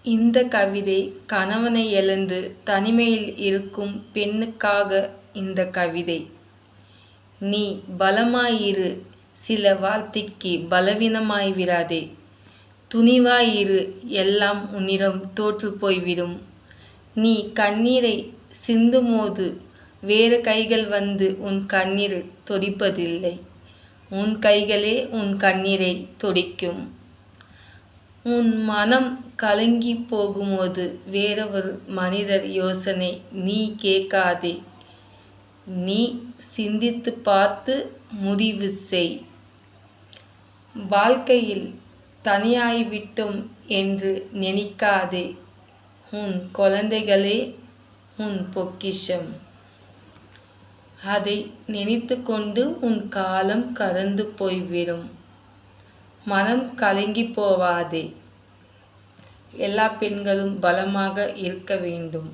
இந்த கவிதை கணவனை இழந்து தனிமையில் இருக்கும் பெண்ணுக்காக இந்த கவிதை. நீ பலமாயிரு, சில வார்த்தைக்கு பலவீனமாய் விடாதே. துணிவாயிரு, எல்லாம் உன்னிடம் தோற்று போய்விடும். நீ கண்ணீரை சிந்தும்போது வேறு கைகள் வந்து உன் கண்ணீர் துடைப்பதில்லை. உன் கைகளே உன் கண்ணீரை துடைக்கும். உன் மனம் கலங்கி போகும்போது வேறொரு மனிதர் யோசனை நீ கேட்காதே. நீ சிந்தித்து பார்த்து முடிவு செய். வாழ்க்கையில் தனியாய்விட்டோம் என்று நினைக்காதே. உன் குழந்தைகளே உன் பொக்கிஷம். அதை நினைத்து கொண்டு உன் காலம் கடந்து போய்விடும். மனம் கலங்கி போவாதே. எல்லா பெண்களும் பலமாக இருக்க வேண்டும்.